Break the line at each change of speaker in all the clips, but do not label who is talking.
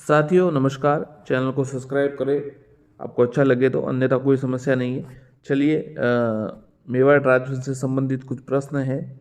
साथियों नमस्कार। चैनल को सब्सक्राइब करें, आपको अच्छा लगे तो, अन्यथा कोई समस्या नहीं है। चलिए, मेवाड़ राज्य से संबंधित कुछ प्रश्न है।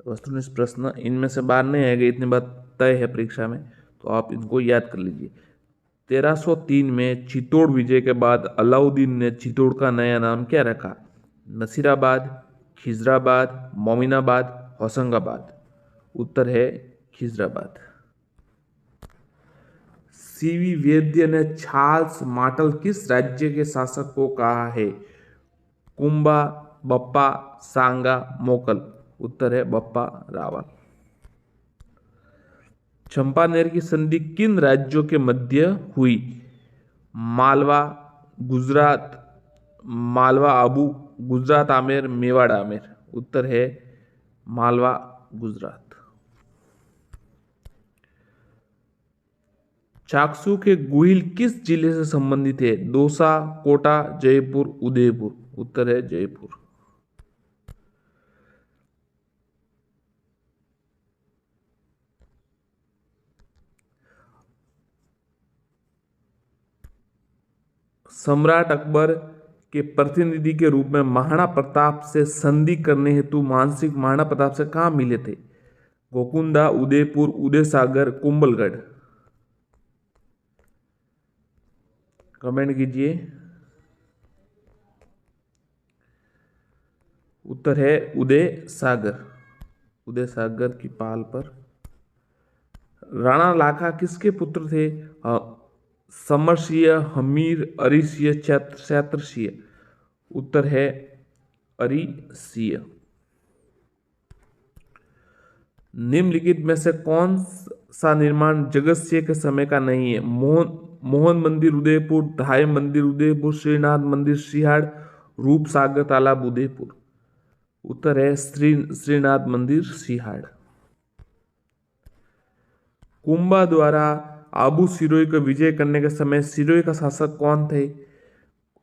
वस्तुनिष्ठ प्रश्न, इनमें से बाहर नहीं आएगा, इतनी बात तय है परीक्षा में, तो आप इनको याद कर लीजिए। 1303 में चित्तौड़ विजय के बाद अलाउद्दीन ने चित्तौड़ का नया नाम क्या रखा? नसीराबाद, खिजराबाद, मोमिनाबाद, होशंगाबाद। उत्तर है खिजराबाद। सीवी वैद्य ने चार्ल्स मार्टल किस राज्य के शासक को कहा है? कुंभा, बप्पा, सांगा, मोकल। उत्तर है बप्पा रावल। चंपानेर की संधि किन राज्यों के मध्य हुई? मालवा, गुजरात, मालवा आबू, गुजरात आमेर, मेवाड़ आमेर। उत्तर है मालवा गुजरात। चाकसू के गुहिल किस जिले से संबंधित है? दौसा, कोटा, जयपुर, उदयपुर। उत्तर है जयपुर। सम्राट अकबर के प्रतिनिधि के रूप में महाराणा प्रताप से संधि करने हेतु मानसिंह महाराणा प्रताप से कहाँ मिले थे? गोकुंदा, उदयपुर, उदयसागर, कुंभलगढ़। कमेंट कीजिए। उत्तर है उदय सागर। उदय सागर की पाल पर। राणा लाखा किसके पुत्र थे? समरसिंह, हमीर, अरिसिंह, क्षत्रसिंह। उत्तर है अरिसिंह। निम्नलिखित में से कौन सा निर्माण जगतसिंह के समय का नहीं है? मोहन मंदिर उदयपुर, धाय मंदिर उदयपुर, श्रीनाथ मंदिर सिहाड़, रूप सागर तालाब उदयपुर। उत्तर है श्रीनाथ मंदिर सिहाड़। कुंभा द्वारा आबू सिरोही को विजय करने के समय सिरोही का शासक कौन थे?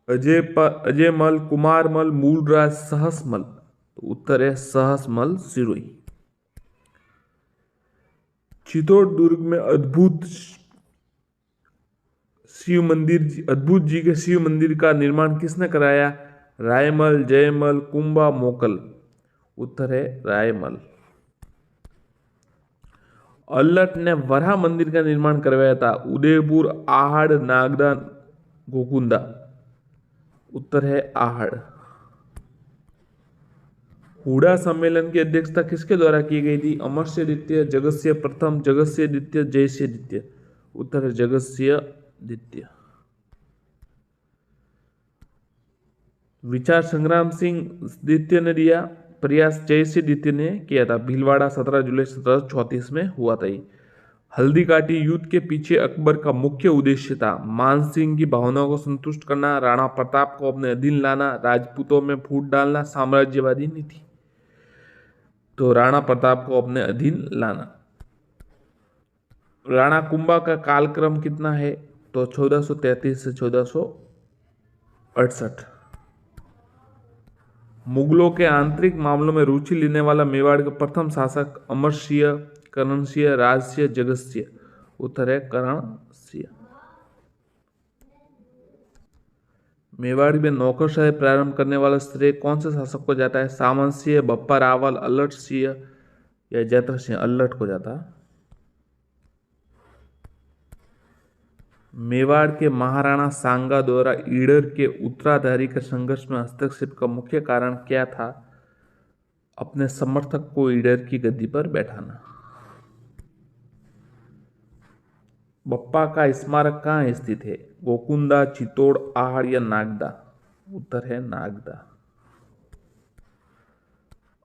अजयमल, कुमारमल, मूलराज, सहसमल। तो उत्तर है सहसमल सिरोही। चित्तौड़ दुर्ग में अद्भुत जी के शिव मंदिर का निर्माण किसने कराया? रायमल, जयमल, कुंभा, मोकल। उत्तर है रायमल। अल्लट ने वराह मंदिर का निर्माण करवाया था? उदयपुर, आहड़, नागदा, गोकुंदा। उत्तर है आहड़। हुडा सम्मेलन की अध्यक्षता किसके द्वारा की गई थी? अमरसिंह द्वितीय, जगतसिंह प्रथम, जगतसिंह द्वितीय, जयसिंह द्वितीय। उत्तर है जगतसिंह द्वितीय। विचार संग्राम सिंह द्वितीय ने दिया, प्रयास जयसिंह द्वितीय ने किया था। भीलवाड़ा 17 जुलाई 1734 में हुआ था। हल्दी घाटी युद्ध के पीछे अकबर का मुख्य उद्देश्य था? मानसिंह की भावनाओं को संतुष्ट करना, राणा प्रताप को अपने अधीन लाना, राजपूतों में फूट डालना, साम्राज्यवादी नीति। तो राणा प्रताप को अपने अधीन लाना। राणा कुंभा का कालक्रम कितना है? तो 1433 से 1468। मुगलों के आंतरिक मामलों में रुचि लेने वाला मेवाड़ का प्रथम शासक अमरसिंह, करणसिंह, राजसिंह, जगतसिंह। उत्तर है करणसिंह। मेवाड़ में नौकरशाही प्रारंभ करने वाला श्रेय कौन से शासक को जाता है? सामंत सिंह, बप्पा रावल, अल्लट सिंह या जैत्र सिंह? अल्लट को जाता है। मेवाड़ के महाराणा सांगा द्वारा ईडर के उत्तराधिकारी के संघर्ष में हस्तक्षेप का मुख्य कारण क्या था? अपने समर्थक को ईडर की गद्दी पर बैठाना। बप्पा का स्मारक कहाँ स्थित है? गोकुंदा, चित्तौड़, आहड़ या नागदा? उत्तर है नागदा।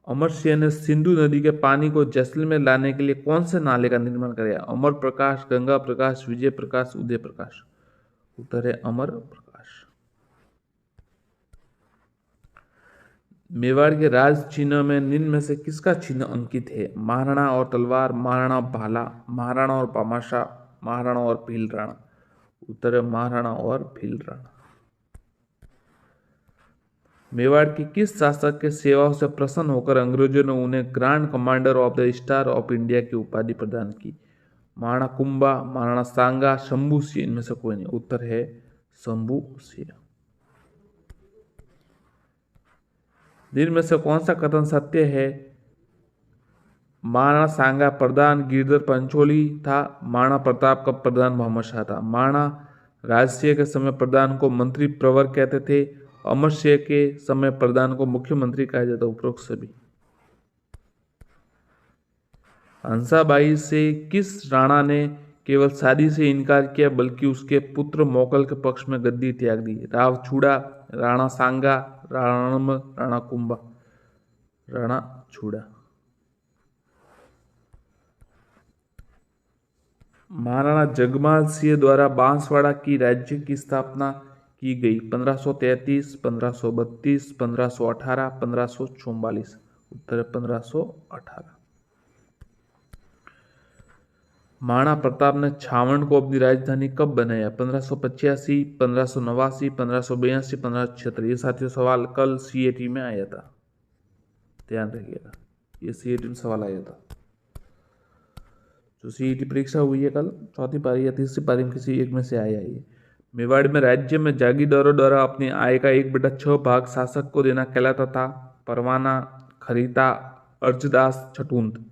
अमर सिंह ने सिंधु नदी के पानी को जैसलमेर लाने के लिए कौन से नाले का निर्माण कराया? अमर प्रकाश, गंगा प्रकाश, विजय प्रकाश, उदय प्रकाश। उत्तर है अमर प्रकाश। मेवाड़ के राज चिन्ह में निम्न में से किसका चिन्ह अंकित है? महाराणा और तलवार, महाराणा भाला, महाराणा और पामाशा, महाराणा और भील राणा। उत्तर है महाराणा और भील राणा। मेवाड़ के किस शासक के सेवाओं से प्रसन्न होकर अंग्रेजों ने उन्हें grand commander of the star of India की उपाधि प्रदान की? महाराणा कुंभा, महाराणा सांगा, शंभू सिंह, इनमें से कोई नहीं। उत्तर है शंभू सिंह। दिन में से कौन सा कथन सत्य है? महाराणा सांगा प्रधान गिरधर पंचोली था। महाराणा प्रताप का प्रधान मोहम्मद शाह था। महाराणा राजसिंह के समय प्रधान को मंत्री प्रवर कहते थे। अमर सिंह के समय प्रधान को मुख्यमंत्री कहा जाता। उपरोक्त सभी। हंसाबाई से किस राणा ने केवल शादी से इनकार किया बल्कि उसके पुत्र मोकल के पक्ष में गद्दी त्याग दी? राव छुड़ा, राणा सांगा, राणा राणा कुंभा। राणा छुड़ा। महाराणा जगमाल सिंह द्वारा बांसवाड़ा की राज्य की स्थापना की गई। 1533, 1532, 1518, 1544। उत्तर 1518। महाराणा प्रताप ने छावनी को अपनी राजधानी कब बनाया? 1585, 1589, 1582, 1576। ये साथियों सवाल कल सीएटी में आया था, ध्यान रखिएगा, ये सीएटी में सवाल आया था। जो सीईटी परीक्षा हुई है कल, चौथी पारी या तीसरी पारी में किसी एक में से आया ये। मेवाड़ में राज्य में जागीरदारों द्वारा अपनी आय का 1/6 भाग शासक को देना कहलाता था। परवाना, खरीता, अर्जदास, छटूंत।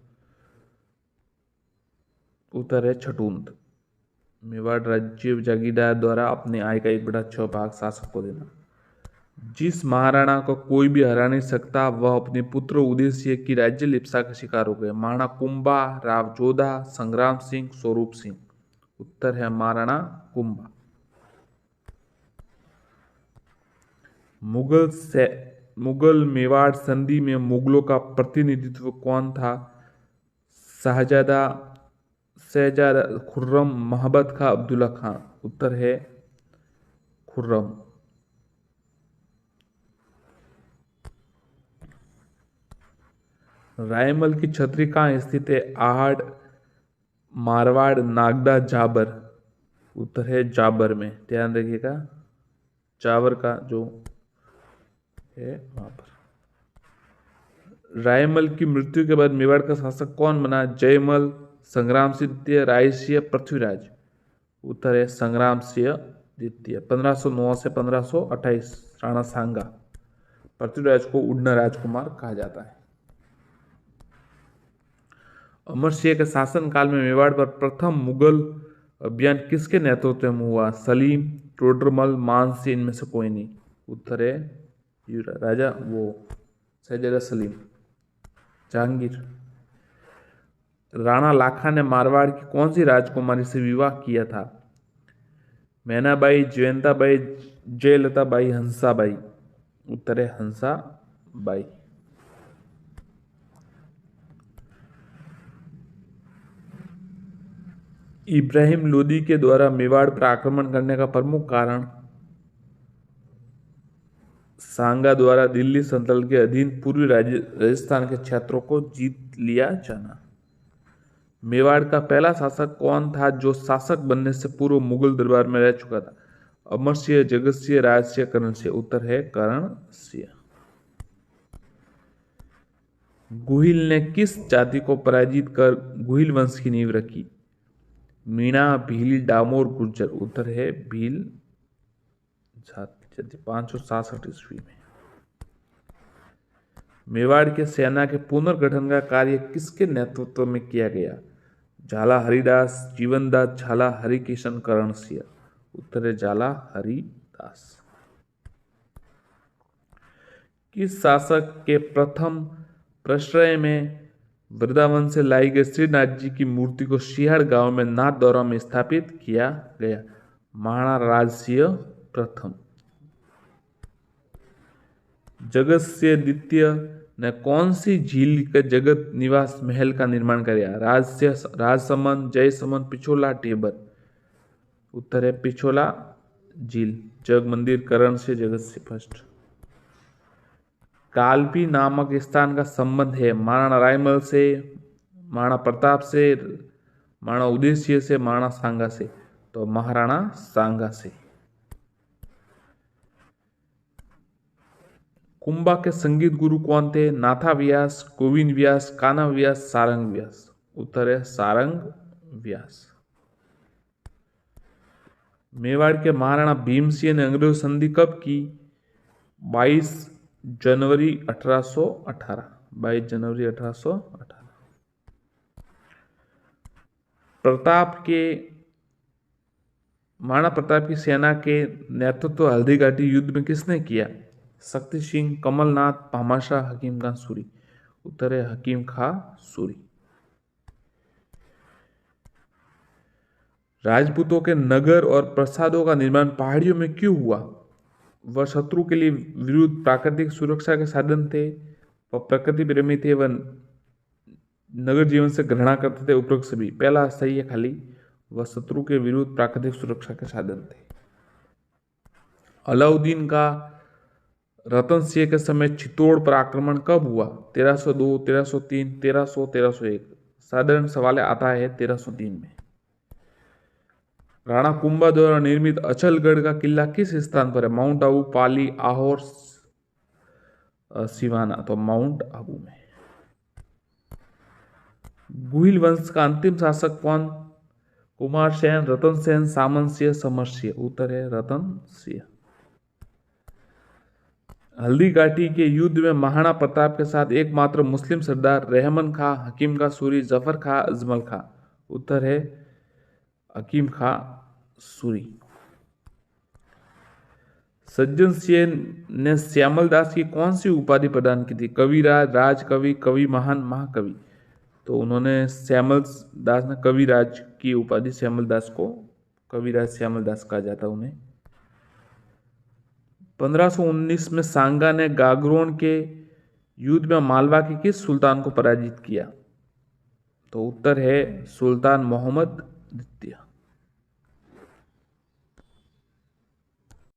उत्तर है छटूंत। मेवाड़ राज्य जागीरदार द्वारा अपने आय का 1/6 भाग शासक को देना। जिस महाराणा को कोई भी हरा नहीं सकता वह अपने पुत्र उदय सिंह की राज्य लिप्सा का शिकार हो गए। महाराणा कुंभा, राव जोधा, संग्राम सिंह, स्वरूप सिंह। उत्तर है महाराणा कुंभा। मुगल मेवाड़ संधि में मुगलों का प्रतिनिधित्व कौन था? शहजादा खुर्रम, मोहब्बत खां, अब्दुल्ला खां। उत्तर है खुर्रम। रायमल की छतरी कहाँ स्थित है? आहड़, मारवाड़, नागदा, जाबर। उत्तर है जाबर में, ध्यान रखिएगा, जाबर का जो है वहां पर। रायमल की मृत्यु के बाद मेवाड़ का शासक कौन बना? जयमल, संग्राम सिंह द्वितीय, राय सिंह, पृथ्वीराज। उत्तर है संग्राम सिंह द्वितीय। 1509 से 1528 राणा सांगा। पृथ्वीराज को उड़ना राजकुमार कहा जाता है। अमर सिंह के शासनकाल में मेवाड़ पर प्रथम मुगल अभियान किसके नेतृत्व में हुआ? सलीम, टोडरमल, मानसिंह, इनमें से कोई नहीं। उत्तर है राजा शहजादा सलीम, जहांगीर। राणा लाखा ने मारवाड़ की कौन सी राजकुमारी से विवाह किया था? मैनाबाई, जयंताबाई, जयलताबाई, हंसाबाई। उत्तर है हंसाबाई। इब्राहिम लोदी के द्वारा मेवाड़ पर आक्रमण करने का प्रमुख कारण सांगा द्वारा दिल्ली सल्तनत के अधीन पूर्वी राजस्थान के क्षेत्रों को जीत लिया जाना। मेवाड़ का पहला शासक कौन था जो शासक बनने से पूर्व मुगल दरबार में रह चुका था? अमर सिंह, जगत सिंह, राज सिंह, करण सिंह। उत्तर है करण सिंह। गुहिल ने किस जाति को पराजित कर गुहिल वंश की नींव रखी? मीणा, भील, डामोर, गुर्जर। उत्तर है भील जाति, 567 ईस्वी में। मेवाड़ के सेना के पुनर्गठन का कार्य किसके नेतृत्व में किया गया? झाला हरिदास, जीवनदास झाला, हरिकिशन, करण सिंह। उत्तर है झाला हरिदास। किस शासक के प्रथम प्रश्रय में वृंदावन से लाई गई श्रीनाथ जी की मूर्ति को सिहाड़ गांव में नाथद्वारा में स्थापित किया गया? महाराणा राजसिंह प्रथम। जगत सिंह द्वितीय ने कौन सी झील के जगत निवास महल का निर्माण किया? राजसमंद, जयसमंद, पिछोला, टेबर। उत्तर है पिछोला झील। जग मंदिर, करण से, जगत से फर्स्ट। कालपी नामक स्थान का संबंध है महाराणा रायमल से, महाराणा प्रताप से, महाराणा उदय सिंह से, महाराणा सांगा से? तो महाराणा सांगा से। कुंभा के संगीत गुरु कौन थे? नाथा व्यास, गोविंद व्यास, कान्हा व्यास, सारंग व्यास। उत्तर है सारंग व्यास। मेवाड़ के महाराणा भीमसिंह ने अंग्रेजों से संधि कब की? 22 जनवरी 1818। 22 जनवरी 1818। महाराणा प्रताप की सेना के नेतृत्व हल्दी घाटी युद्ध में किसने किया? शक्ति सिंह, कमलनाथ, भामाशाह, हकीम खां सूरी। उत्तर है हकीम खां सूरी। राजपूतों के नगर और प्रासादों का निर्माण पहाड़ियों में क्यों हुआ? वह शत्रु के लिए विरुद्ध प्राकृतिक सुरक्षा के साधन थे, वह प्रकृति प्रेमी थे, वह नगर जीवन से घृणा करते थे। उपरोक्त सभी। पहला सही है खाली, वह शत्रु के विरुद्ध प्राकृतिक सुरक्षा के साधन थे। अलाउद्दीन का रतन सिंह के समय चित्तौड़ पर आक्रमण कब हुआ? 1302, 1303, 1300, 1301। साधारण सवाल आता है 1303 में। राणा कुंभा द्वारा निर्मित अचलगढ़ का किला किस स्थान पर है? माउंट आबू, पाली, आहोर, सिवाना। तो माउंट आबू में। गुहिल वंश का अंतिम शासक कौन? कुमार सेन, रतन सेन, सामन सिंह, समर सिंह। उत्तर है रतन सिंह। हल्दी घाटी के युद्ध में महाराणा प्रताप के साथ एकमात्र मुस्लिम सरदार रहमन खां, हकीम खां सूरी, जफर खां, अजमल खां। उत्तर है हकीम खां सूरी। सज्जन सिंह ने श्यामल दास की कौन सी उपाधि प्रदान की थी? कविराज, राजकवि, कवि महान, महाकवि। तो उन्होंने श्यामल दास ने कविराज की उपाधि, श्यामल दास को कविराज श्यामल दास कहा जाता उन्हें। 1519 में सांगा ने गागरोन के युद्ध में मालवा के किस सुल्तान को पराजित किया? तो उत्तर है सुल्तान मोहम्मद द्वितीय।